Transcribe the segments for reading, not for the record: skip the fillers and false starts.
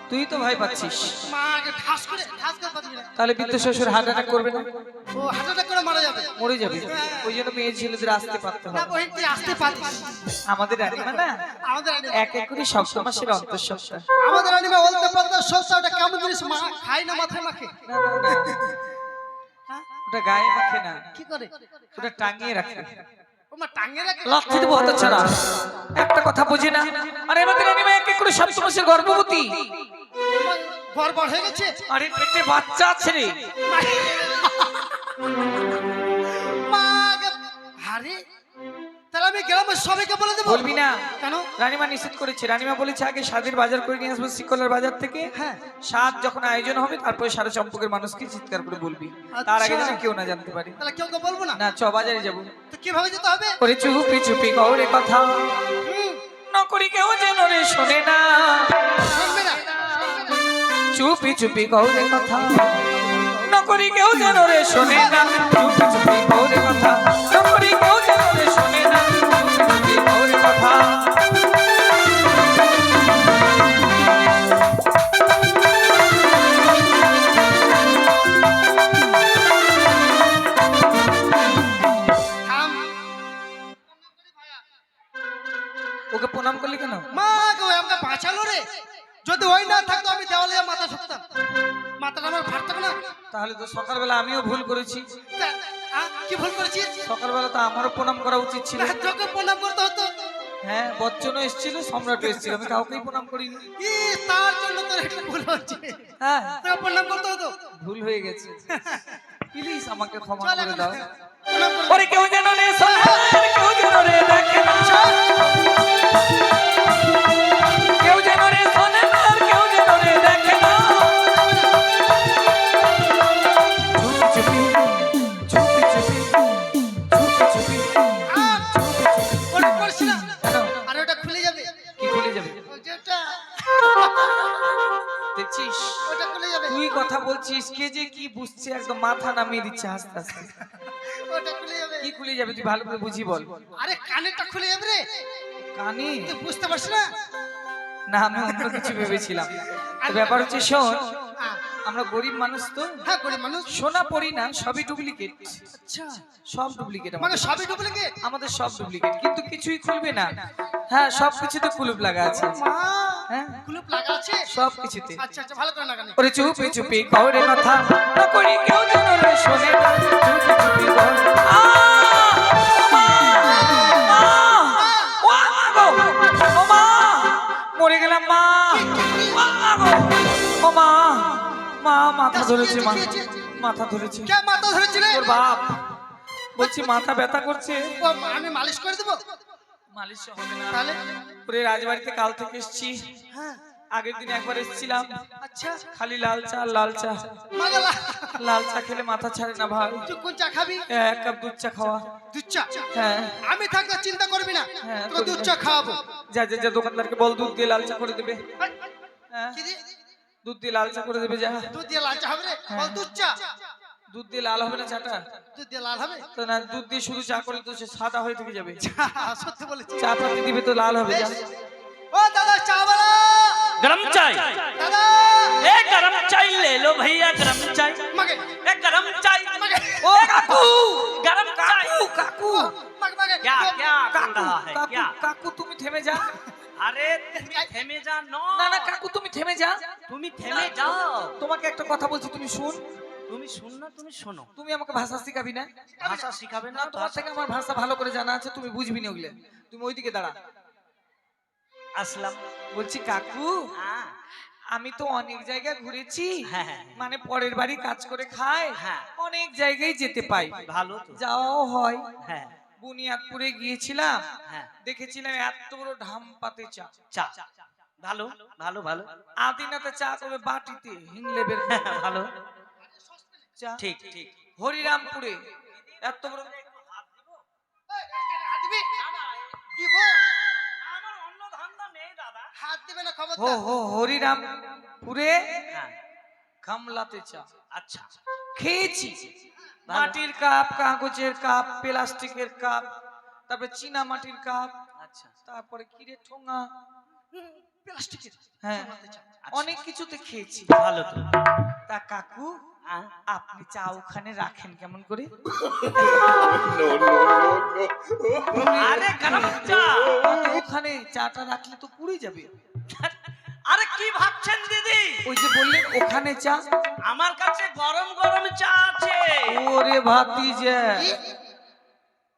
তুই তো ভয় পাচ্ছিস, মাকে ঠাস করে পাচ্ছি না। তাহলে বৃদ্ধ শ্বশুর হার্ট অ্যাটাক করবে না? ও হার্ট অ্যাটাক করে মারা যাবে। মরে যাবে। ওই জন্য মেয়ে ছেলেদের আসতে পারতে না হবে। বহিন তুই আসতে পারিস। আমাদের রানীমা না আমাদের রানী এক এক করে সপ্ত মাসের অন্তঃসত্ত্বা। আমাদের রানীমা বলতে বলতে সস্তা ওটা কেমন জিনিস মা খাই না মাথায় মাখে। না না না, হ্যাঁ? ওটা গায়ে মাখে না, কি করে? ওটা টাঙিয়ে রাখে। ও মা টাঙ্গে রাখে। লক্ষ্মী দেবো হতো ছাড়া একটা কথা বুঝি না। আরে আমাদের রানীমা এক এক করে সপ্ত মাসের গর্ভবতী। বড় বড় হয়ে গেছে। আরে পেটে বাচ্চা আছে রে। মা আরে তাহলে আমি গ্রামের সবাইকে বলে দেবো। বলবি না কেন? রানীমা নিষেধ করেছে। রানীমা বলেছে আগে স্বাদের বাজার করে নিয়ে আসবো শিকলার বাজার থেকে। হ্যাঁ। স্বাদ যখন আয়োজন হবে তারপরে সারা চম্পকের মানুষকে চিৎকার করে বলবি, তার আগে যেন কেউ না জানতে পারে। তাহলে কেউ বলবো না। না চ বাজারে যাবো। তো কিভাবে যেতে হবে? ওরে চুপি চুপি গৌরে কথা নকরি কেউ যেন রে শোনে না। শুনবে না, শুনবে না। চুপি চুপি গৌরে কথা নকরি কেউ যেন রে শোনে না। চুপি চুপি গৌরে কথা নকরি কেউ যেন রে শোনে না। চুপি চুপি গৌরে কথা। থাম। ওকে প্রণাম করলি কেন? মা গো আমাকে বাঁচালো রে। যদি ওই না থাকতো আমি দেওয়ালে মাথা ঠুকতাম। মাথাটা আমার ফাটতো না। তাহলে তো সকালবেলা আমিও ভুল করেছি। কি ভুল করেছিস? সকালবেলা তো আমারও প্রণাম করা উচিত ছিল। না, তোকে প্রণাম করতে হতো। হ্যাঁ, বচ্চনও এসেছিল, সম্রাটও এসেছিল, আমি কাউকেই প্রণাম করিনি। ই তার জন্য তোর একটু ভুল হচ্ছে। হ্যাঁ, তোকে প্রণাম করতে হতো। ভুল হয়ে গেছে। প্লিজ আমাকে ক্ষমা চল করে এখন। দাও। প্রণাম করে ওরে কেউ যেন রে শোনে না, কেউ যেন রে দেখে না। কেউ যেন রে শোনে না, কেউ যেন রে দেখে না। চুপি চুপি চুপি চুপি চুপি প্রণাম করছি না। কেন? আর ওটা খুলে যাবে। কি খুলে যাবে? ওই যেটা দেখছিস ওটা খুলে যাবে। তুই কথা বলছিস, কে যে কি বুঝছে, একদম মাথা নামিয়ে দিচ্ছে আস্তে আস্তে। ওটা খুলে যাবে। কি খুলে যাবে তুই ভালো করে বুঝি বল। আরে কানেরটা খুলে যাবে রে। কানে? তুই বুঝতে পারছিস না? না, আমি অন্য কিছু ভেবেছিলাম। তো ব্যাপার হচ্ছে শোন, হ্যাঁ, আমরা গরিব মানুষ তো হ্যাঁ গরিব মানুষ। সোনা পড়ি না, সবই ডুপ্লিকেট। আচ্ছা সব ডুপ্লিকেট, মানে সবই ডুপ্লিকেট। আমাদের সব ডুপ্লিকেট, কিন্তু কিছুই খুলবে না। হ্যাঁ, সব কিছুতে কুলুপ লাগা আছে। মা হ্যাঁ, কুলুপ লাগা আছে সব কিছুতে। আচ্ছা আচ্ছা ভালো করে না কানে। ওরে চুপি চুপি গৌরে কথা না করি কেউ যেন রে শোনে না। চুপি চুপি গৌরে মরে গেলাম মা। ও মা, মা মাথা ধরেছে, মা মাথা ধরেছে। কে মাথা ধরেছিল? তোর বাপ। বলছি মাথা ব্যথা করছে। ও, আমি মালিশ করে দেবো। মালিশ হবে না। তাহলে ওরে রাজবাড়িতে কাল থেকে এসেছি। হ্যাঁ আগের দিন একবার এসেছিলাম, আচ্ছা খালি লাল চা লাল চা। মাগালা লাল চা খেলে মাথা ছাড়ে না ভাই। তুই কোন চা খাবি? এক কাপ দুধ চা খাওয়া। দুধ চা? হ্যাঁ আমি থাকলে চিন্তা করবি না, হ্যাঁ, তোকে দুধ চা খাওয়াবো। যা যা যা, দোকানদারকে বল দুধ দিয়ে লাল চা করে দেবে। হ্যাঁ, কি রে? দুধ দিয়ে লাল চা করে দেবে যা। দুধ দিয়ে লাল চা হবে রে? বল দুধ চা। দুধ দিয়ে লাল হবে না চাটা? দুধ দিয়ে লাল হবে? তো না, দুধ দিয়ে শুধু চা করলে তো সে সাদা হয়ে থেকে যাবে। সত্যি বলেছি। চা পাতি দিবে তো লাল হবে। যা। ও দাদা চা বালা। गरम चाय দাদা ए गरम चाय ले लो भैया गरम चाय মাগে ए गरम चाय মাগে ও কাকু, गरम चाय কাকু কাকু মাগে মাগে क्या क्या बोल रहा है কাকু क्या কাকু তুমি থেমে যা। अरे তুমি থেমে যা নো না না কাকু তুমি থেমে যা। তুমি থেমে যাও তোমাকে একটা কথা বলছি, তুমি শুন। তুমি শুন না তুমি শোনো তুমি আমাকে ভাষা শিখাবি না? ভাষা শিখাবে না না, তোমার থেকে আমার ভাষা ভালো করে জানা আছে, তুমি বুঝবি না ওগুলো। তুমি ওইদিকে দাঁড়া। আসলাম বলছি কাকু, হ্যাঁ আমি তো অনেক জায়গায় ঘুরেছি, হ্যাঁ মানে পরের বাড়ি কাজ করে খাই, হ্যাঁ। অনেক জায়গায় যেতে পাই, ভালো তো যাওয়াও হয়। হ্যাঁ বুনিয়াদপুরে গিয়েছিলাম, হ্যাঁ দেখেছিলাম এত বড় ঢাম পাতে চা। চা ভালো ভালো ভালো আদিনাতে চা করবে বাটিতে হিংলেবের ভালো চা। ঠিক ঠিক হরিরামপুরে এত বড় হাত দিবি? দিব। আমার অন্য ধান্দা নেই দাদা হাত দিবে না খবর হো হো হরিরামপুরে হ্যাঁ গামলাতে চা আচ্ছা খেয়েছি। মাটির কাপ, কাগজের কাপ, প্লাস্টিকের কাপ, তারপরে চীনা মাটির কাপ, আচ্ছা তারপরে কিরে ঠোঙা, প্লাস্টিকের হ্যাঁ জমাতে চা। অনেক কিছুতে খেয়েছি। ভালো তো তা কাকু আপনি চা ওখানে রাখেন কেমন করে? আরে খারাপ চা তো ওখানে চাটা রাখলে তো পুড়ে যাবে। আরে কি ভাবছেন দিদি ওই যে বললেন ওখানে চা, আমার কাছে গরম গরম চা আছে ওরে ভাতিজা, কি?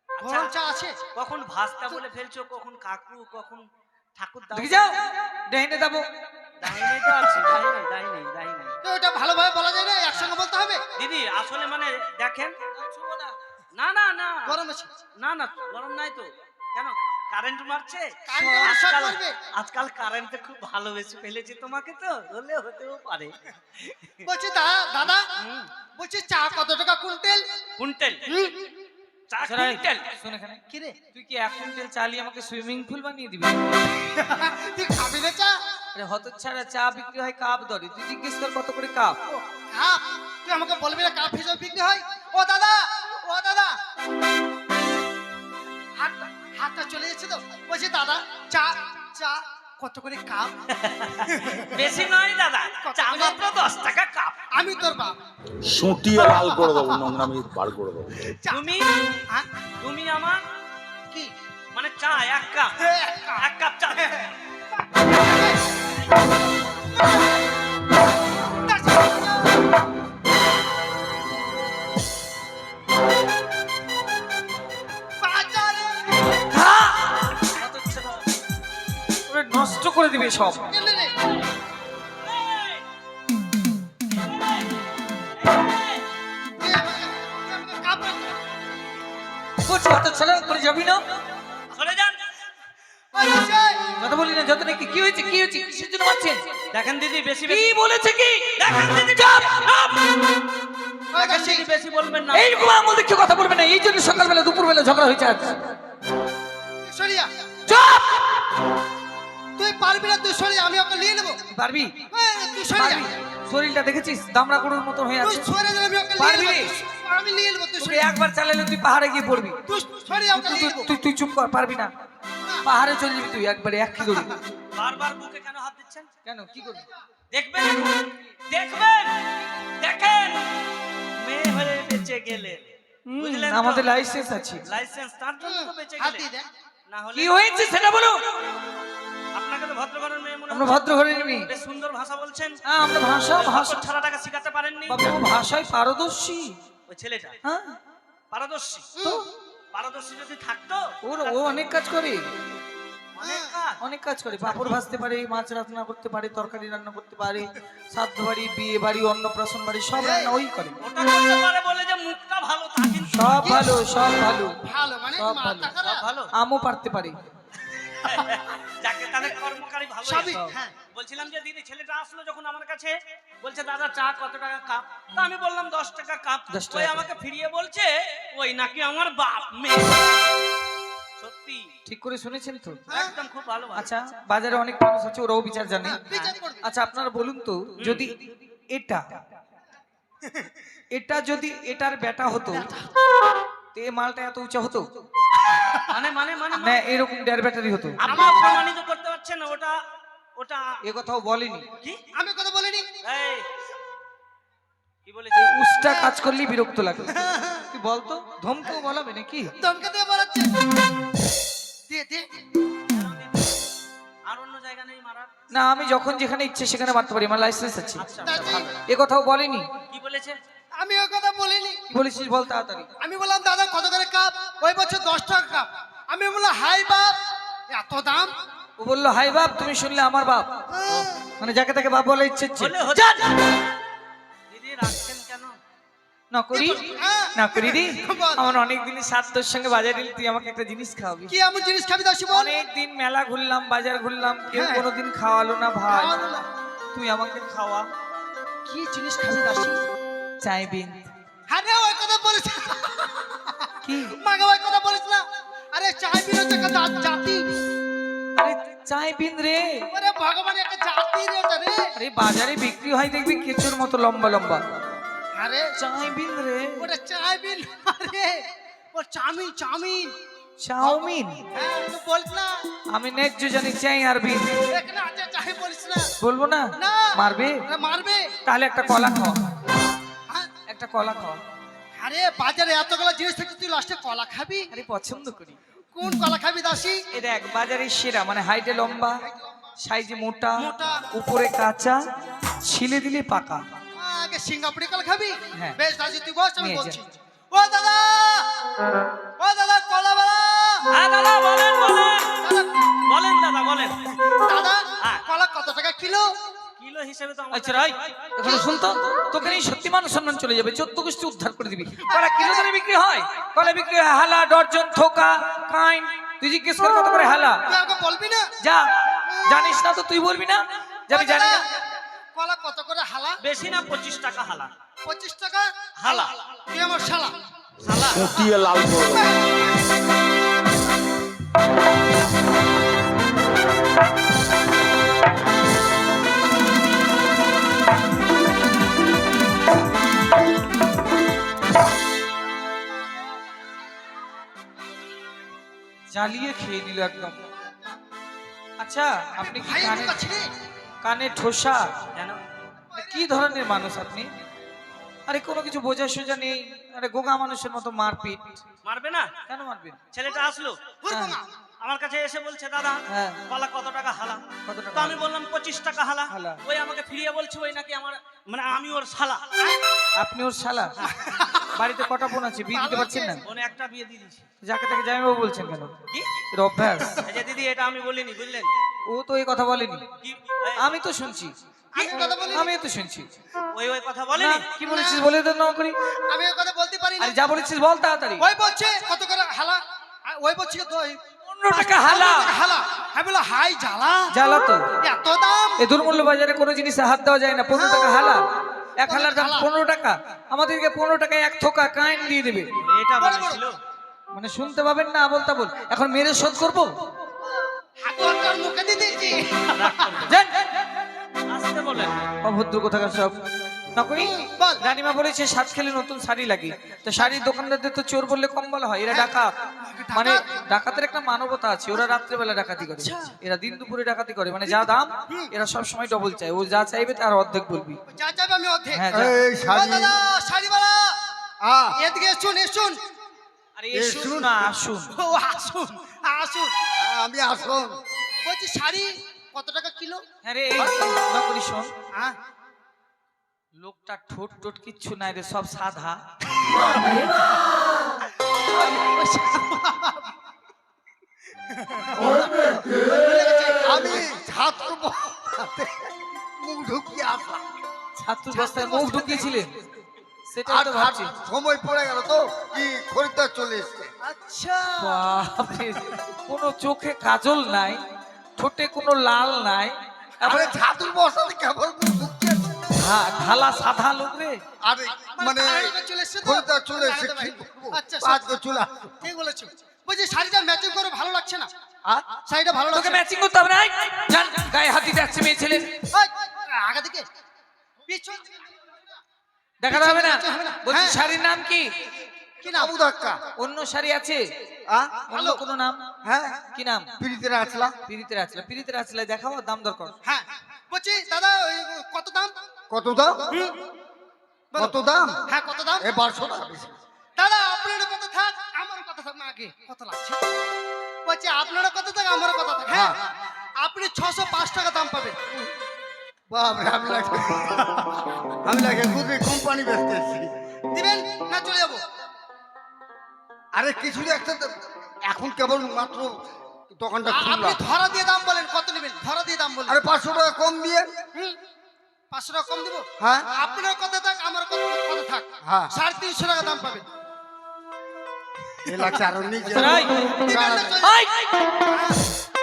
আচ্ছা, গরম চা আছে? কখন ভাস্তা বলে ফেলছো কখন কাকু কখন ঠাকুর দাও দেখে যাও ডাইনে যাবো। দাহিনী তো আছে দাহিনী তো ওটা ভালোভাবে বলা যায় না, একসঙ্গে বলতে হবে। দিদি আসলে মানে দেখেন না না না গরম আছে। না না গরম নাই তো কেন কারেন্ট মারছে কারেন্টে শর্ট আজকাল মারবে। আজকাল কারেন্টে খুব ভালোবেসে ফেলেছি তোমাকে তো হলে হতেও পারে বলছি দাদা, হুম, বলছি চা কত টাকা কুইন্টাল? কুইন্টাল চা শোনাই, কুইন্টাল শোন এখানে, কি রে, তুই কি 1 কুইন্টাল চালিয়ে আমাকে সুইমিং পুল বানিয়ে দিবি? তুই খাবি না চা? আরে হতচ্ছাড়া, চা বিক্রি হয় কাপ দরে, তুই জিজ্ঞেস কর কত করে কাপ। কাপ? তুই আমাকে বলবি না কাপ হিসেবে বিক্রি হয়? ও দাদা, ও দাদা, হাতটা চলে যাচ্ছে তো। বলছি দাদা, চা চা কত করে কাপ? বেশি নয় দাদা চা মাত্র 10 টাকা কাপ আমি তোর বাপ। সুটিয়ে লাল করে দেবো, নোংরামি বার করে দেবো। চা- তুমি হ্যাঁ? তুমি আমার কি? মানে চা 1 কাপ হ্যাঁ, এক কাপ। 1 কাপ চা বাজারে হতচ্ছাড়া, ওরে নষ্ট করে দিবে সব। গেলে রে। তুই আমাকে কাপ রাখ। বলছি হতচ্ছাড়া করে যাবি না? চলে যান আরে সেই, কথা বলি না, যত নাকি কি হয়েছে, কি হয়েছে, কিসের জন্য মারছেন? দেখেন দিদি বেশি কি বেশি বলেছে কি? দেখেন দিদি চাপ ওই দেখেন বেশি। দিদি বেশি বলবেন না এইরকম আমল দেখে কথা বলবে না, এই জন্য সকালবেলা দুপুরবেলা ঝগড়া হয়েছে আজ। সরিয়া, চুপ! তুই পারবি না, তুই সরিয়া, আমি ওকে নিয়ে নেবো। পারবি? তুই সরিয়া, পারবি? শরীরটা দেখেছিস দামড়া গরুর মতন হয়ে তুই আছে। সরে যাবে, আমি ওকে নিয়ে পারবি? নেবো। আমি নিয়ে নেবো, তুই তোকে সরিয়া, একবার চালালে তুই পাহাড়ে গিয়ে পড়বি। তুই সরিয়া, ওকে তুই নিয়ে নেবো। তুই তুই চুপ কর, পারবি না। পাহাড়ে চলে যাবি তুই একবারে, এক কি দৌড়ি। বারবার বুকে কেন হাত দিচ্ছেন কেন কি করবি? দেখবেন দেখবেন দেখেন মেয়ে হয়ে বেঁচে গেলে বুঝলেন তো? আমাদের লাইসেন্স আছে। লাইসেন্স তার জন্য তো বেঁচে হাত গেলে দিয়ে দেখ। না হলে কি হয়েছে সেটা বলো। আপনাকে তো ভদ্রঘরের মেয়ে মনে আমরা হচ্ছে। ভদ্র ঘরে নিবি। বেশ সুন্দর ভাষা বলছেন হ্যাঁ, আমরা ভাষা ভাষা ছাড়াটাকে শিখাতে পারেননি বাবু ভাষায় পারদর্শী। ওই ছেলেটা হ্যাঁ, পারদর্শী তো পারদর্শী যদি থাকতো ও অনেক কাজ করে, অনেক কাজ অনেক কাজ করে। পাপড় ভাজতে পারে, মাছ রান্না করতে পারে, তরকারি রান্না করতে পারে, শ্রাদ্ধ বাড়ি, বিয়ে বাড়ি, অন্নপ্রাশন বাড়ি সব রান্না ওই করে। ওটা করতে পারে বলে যে মুখটা ভালো তা কিন্তু সব ভালো, সব ভালো, ভালো মানে সব মাথা ভালো। খারাপ। ভালো আমও পারতে পারে। যাকে তাদের কর্মকারী ভালো সবই, হ্যাঁ। বলছিলাম যে দিদি ছেলেটা আসলো যখন আমার কাছে বলছে দাদা চা কত টাকা কাপ তা আমি বললাম 10 টাকা কাপ 10 টাকা। ওই আমাকে ফিরিয়ে বলছে ওই নাকি আমার বাপ মেয়ে সত্যি ঠিক করে শুনেছেন তো? একদম খুব ভালো ভালো। আচ্ছা, বাজারে অনেক মানুষ আছে, ওরাও বিচার জানে। বিচার করবে। আচ্ছা, আপনারা বলুন তো, যদি এটা এটা যদি এটার বেটা হতো তো এই মালটা এত উঁচা হতো মানে মানে মানে না, এরকম ডের ব্যাটারি হতো? আপনি প্রমাণিত করতে পারছেন না ওটা ওটা এ কথাও বলেনি। কি আমি কথা বলিনি। এই কি বলেছে এই উষ্টা কাজ করলেই বিরক্ত লাগে। তুই বলতো, ধমকেও বলাবে নাকি? দমকে দিয়ে বলাচ্ছে। দিয়ে দে। আর অন্য জায়গা নেই মারার না, আমি যখন যেখানে ইচ্ছে সেখানে মারতে পারি, আমার লাইসেন্স আছে। আচ্ছা তাই ভালো। এ কথাও বলেনি। কি বলেছে আমি ও কথা বলিনি। কি বলেছিস বল তাড়াতাড়ি। আমি বললাম দাদা কত করে কাপ? ওই বছর 10 টাকা কাপ। আমি বললাম হাই বাপ, এত দাম? ও বললো হাই বাপ, তুমি শুনলে আমার বাপ, মানে যাকে তাকে বাপ বলে ইচ্ছে ইচ্ছে। হলে হচ্ছে দিদি রাখছেন কেন না করি, হ্যাঁ। না করি দি। বল। আমার অনেক দিনই সাথ তোর সঙ্গে বাজারে গেলি, তুই আমাকে একটা জিনিস খাওয়াবি। কি এমন জিনিস খাবি দাসি বল? অনেক দিন মেলা ঘুরলাম, বাজার ঘুরলাম, কেউ হ্যাঁ। কোনোদিন খাওয়ালো না ভাই। খাওয়ালো না। তুই আমাকে খাওয়া। কি জিনিস খাবি দাসি? চাইবিন। হ্যাঁ রে, ওই কথা বলিস। কি? মাগে ওই কথা বলিস না। আরে চাই বিনো একটা জাতি। আরে চাইবিন রে। ওরে ভগবান, একটা জাতি রে ওটা রে। আরে বাজারে বিক্রি হয় দেখবি কেঁচোর মতো লম্বা লম্বা। আরে চাইবিন রে। ওটা চাই বিন। আরে ও চাউমিন চাউমিন চাউমিন? হ্যাঁ তুই বলিস না, আমি ন্যায্য জানি চাই আর বিন। এখানে আছে চাই বলিস না। বলবো না? না মারবে? আরে মারবে। তাহলে একটা কলা খাও, হ্যাঁ? একটা কলা খাও। আরে বাজারে এতগুলো জিনিস থেকে তুই লাস্টে কলা খাবি? আরে পছন্দ করি। কোন কলা খাবি দাসি? এই দেখ বাজারের সেরা, মানে হাইটে লম্বা, সাইজে মোটা, মোটা। উপরে কাঁচা, ছিলে দিলে পাকা। আগে সিঙ্গাপুরি কলা খাবি? হ্যাঁ। বেশ দাসি তুই বস, আমি নিয়ে যা। বলছি। ও দাদা, ও দাদা কলা বালা। হ্যাঁ দাদা বলেন বলেন দাদা, বলেন দাদা বলেন। দাদা হ্যাঁ। কলা কত টাকা কিলো? কিলো হিসেবে তো আমার আচ্ছা রাই, এখন শুনতো, তোকে এই সত্যি মান সম্মান চলে যাবে, 14 গোষ্ঠী উদ্ধার করে দিবি। কলা কিলো ধরে বিক্রি হয়? কলা বিক্রি হয় হালা, ডর্জন, থোকা, কাইন। তুই জিজ্ঞেস কর কত করে হালা। তুই আমাকে বলবি না? যা, জানিস না তো তুই বলবি না? যাবি, জানি না। কলা কত করে হালা? বেশি না 25 টাকা হালা। 25 টাকা হালা। তুই আমার শালা। শালা ফুটিয়ে লাল করে দেবো। জ্বালিয়ে খেয়ে দিল একদম। আচ্ছা আপনি কি ভাই কানে, আমার ছেলে কানে ঠোসা? কেন? কি ধরনের মানুষ আপনি? আরে কোনো কিছু বোঝা সোজা নেই, আরে গোগা মানুষের মতো মারপিট। মারবে না? কেন মারবেন? ছেলেটা আসলো বলবো না। আমার কাছে এসে বলছে দাদা হ্যাঁ। কলা কত টাকা হালা? কত টাকা তো আমি বললাম 25 টাকা হালা। হালা। ওই আমাকে ফিরিয়ে বলছে ওই নাকি আমার, মানে আমি ওর শালা। আপনি ওর শালা? বাড়িতে কটা বোন আছে, বিয়ে দিতে পারছেন না? ওনে একটা বিয়ে দিয়ে দিয়েছে। যাকে তাকে জামাইবাবু বলছেন কেন? কি? এর অভ্যাস। এই যে দিদি এটা আমি বলিনি বুঝলেন? ও তো এই কথা বলেনি, কি? এই, আমি তো শুনছি। আমি কথা বলি? আমিও তো শুনছি। ওই কথা না, বলেনি? কি বলেছিস বলে তো না করি। আমি ওই কথা বলতে পারি না। আরে যা বলেছিস বল তাড়াতাড়ি। ওই বলছে কত করে হালা? ওই বলছে তো 15 টাকা হালা। হালা। আমি বললাম হাই জ্বালা, জ্বালা তো। এত দাম? এই দুর্মূল্য বাজারে কোনো জিনিসে হাত দেওয়া যায় না। 15 টাকা হালা, এক হালার দাম হালা। 15 টাকা। আমাদেরকে 15 টাকায় এক থোকা কাইন দিয়ে দেবে। এটা বড় বড়। বলেছিল। মানে শুনতে পাবেন না, বলতা বল। এখন মেরে শোধ করবো? হাত তোর মুখে দিয়ে দিয়েছি। যান। আসতে বলেন। অভদ্র কোথাকার সব। নকরি বল। রানীমা বলেছে সাত খেলে নতুন শাড়ি লাগে, তো শাড়ির দোকানদারদের তো চোর বললে কম বলা হয়। এরা ডাকাত, মানে ডাকাতের একটা মানবতা আছে। ওরা রাত্রেবেলা ডাকাতি করে, এরা দিন দুপুরে ডাকাতি করে। মানে যা দাম এরা সব সময় ডবল চায়। ও যা চাইবে তার অর্ধেক বলবি। যা যাবে আমি অর্ধেক। হ্যাঁ যা। এই ও শাড়ি দাদা শাড়িওয়ালা, আ এদিকে এসুন এসুন। আরে এসুন না, আসুন। ও আসুন আসুন। আমি আসুন। বলছি শাড়ি কত টাকা কিলো? হ্যাঁ রে, এই নকরি শোন, হ্যাঁ লোকটা ঠোঁট টোট কিচ্ছু নাই রে, সব সাদা। আমি ছাত্র মুখ ঢুকিয়ে আসলাম। ছাত্র বস্তায় মুখ ঢুকিয়েছিলেন, সেটাই আর তো আর ভাবছি। সময় পড়ে গেল তো, কি খরিদ্দার চলে এসছে। আচ্ছা বাপরে, কোনো চোখে কাজল নাই, ঠোঁটে কোনো লাল নাই, আরে ছাত্র বসাতে কেবল মুখ ঢুকিয়ে আসছে। ঢালা সাদা লোক রে। আরে মানে তাড়াতাড়ি চলে এসছে তো? খরিদ্দার চলে এসছে। তাড়াতাড়ি। কি করবো? আচ্ছা আজকে চলে আসো। ঠিক বলেছো। বলছি শাড়িটা ম্যাচিং করে ভালো লাগছে না? আর শাড়িটা ভালো তোকে লাগছে না? ম্যাচিং করতে হবে না। এই, জান, গায়ে হাত দিতে আসছে মেয়ে ছেলে, ওই, আগা দিকে পিছন দিকে। দেখাতে হবে না। হবে না। বলছি হ্যাঁ। শাড়ির নাম কি? কি নাম? আবু ধাক্কা। অন্য শাড়ি আছে? আ? অন্য কোনো নাম? হ্যাঁ কি নাম? পিড়িতে আসলা। পিরিতের আছলা। পিরিতের আছলা দেখাও, দাম দর কর। হ্যাঁ বলছি দাদা ওই কত দাম? কত দাম? বলো। কত দাম? হ্যাঁ কত দাম? এ 1200 টাকা বেশি। দাদা আপনারও কত থাক আমারও কত থাক না, আগে কত লাগছে? বলছি আপনারও কত থাক আমারও কত থাক। হ্যাঁ আপনি 605 টাকা দাম পাবেন। বাপরে, আমি লাগে গুদরি কোম্পানি বেচতে এসেছি। দিবেন না চলে যাবো? আরে কিছু একটা তো- এখন কেবল মাত্র দোকানটা আপনি খুললাম। ধরা দিয়ে দাম বলেন, কত নেবেন ধরা দিয়ে দাম বলেন। আরে 500 টাকা কম দিয়ে। 500 টাকা কম দিব? হ্যাঁ। আপনার কত থাক আমার কত কত থাক? হ্যাঁ। 350 টাকা দাম পাবেন। এ লাগছে আরো নিচে। এই, দিবেন না চলে এই!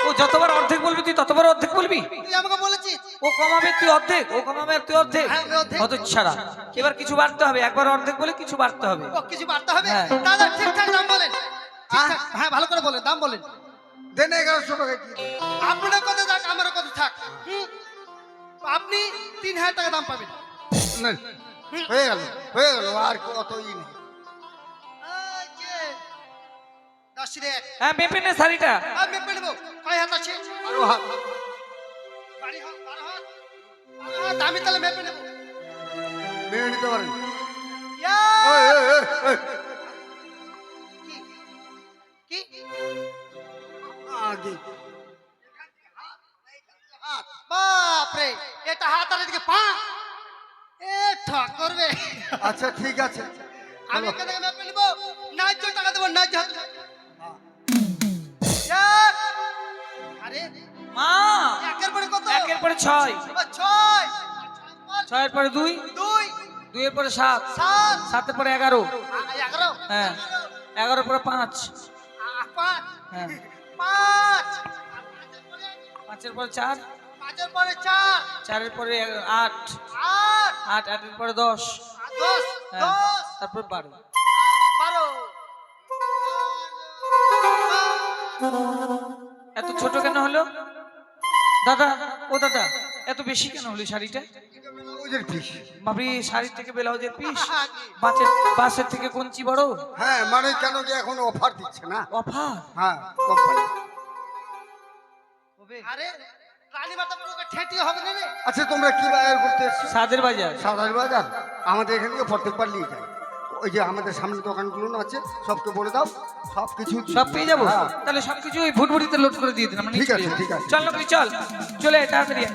ও যতবার অর্ধেক বলবি তুই ততবার অর্ধেক বলবি। তুই আমাকে বলেছিস। ও কমাবে তুই অর্ধেক, ও কমাবে আর তুই অর্ধেক। হ্যাঁ, আমি অর্ধেক। অত ছাড়া এবার কিছু বাড়তে হবে। একবার অর্ধেক বলে কিছু বাড়তে হবে। ও কিছু বাড়তে হবে? হ্যাঁ। দাদা ঠিকঠাক দাম বলেন। ঠিকঠাক, হ্যাঁ ভালো করে বলেন, দাম বলেন। দেন 1100 টাকা দিয়ে। আপনার কত থাক আমারও কত থাক। আপনি 3000 টাকা দাম পাবেন। না, হয়ে গেল আর কত ই নেই। এই যে, 10 রেক হ্যাঁ মেপে নে শাড়িটা। আমি মেপে নেবো। কয় হাত আছে? 12 হাত। 12 হাত, 12 হাত। 12 হাত, আমি তাহলে মেপে নেবো। মেনে নিতে পারেন। ইয়া! এই, এই, এই, এই। কি? কি? আগে। হাত। বাপরে, এটা হাত আর এদিকে পা। এ ঠক করবে। আচ্ছা ঠিক আছে। আমি চলো। এখান থেকে মেপে নেবো। ন্যায্য টাকা দেবো, ন্যায্য হাত। আরে মা একের পরে কত? একের পরে 6, এবার 6 6 এর পরে 2, 2 2 এর পরে 7, 7 7 এর পরে 11, 11 হ্যাঁ 11 এর পরে 5, 5 হ্যাঁ 5 5 এর পরে 4, 5 এর পরে 4 4 এর পরে 8, 8 8 এর পরে 10, 10 হ্যাঁ 10 তারপর 12। 12 এত ছোট কেন হলো দাদা? ও দাদা এত বেশি কেন হলো শাড়িটা? ওদের পিস। ভাবি শাড়ি থেকে ব্লাউজের পিস, বাসের থেকে কঞ্চি বড়। হ্যাঁ মানে কেন কি এখন অফার দিচ্ছে না? অফার? হ্যাঁ কোম্পানি। আরে রানী মাতা পুরোকে ঠেটিয়ে হবে না রে। আচ্ছা তোমরা কি বাজার করতে এসছো? সাদের বাজার। সাধারণ বাজার আমাদের এখান থেকে প্রত্যেকবার নিয়ে যায়। ওই যে আমাদের সামনে দোকানগুলো না আছে সবকে বলে দাও, সব কিছু সব পেয়ে যাবো? হ্যাঁ। তাহলে সবকিছু ওই ভুটভুটিতে লোড করে দিয়ে দিন। আমরা নিয়ে ঠিক চলে আছে, যাবো। ঠিক আছে। চল লোক চল চলে আয়, তাড়াতাড়ি আয়।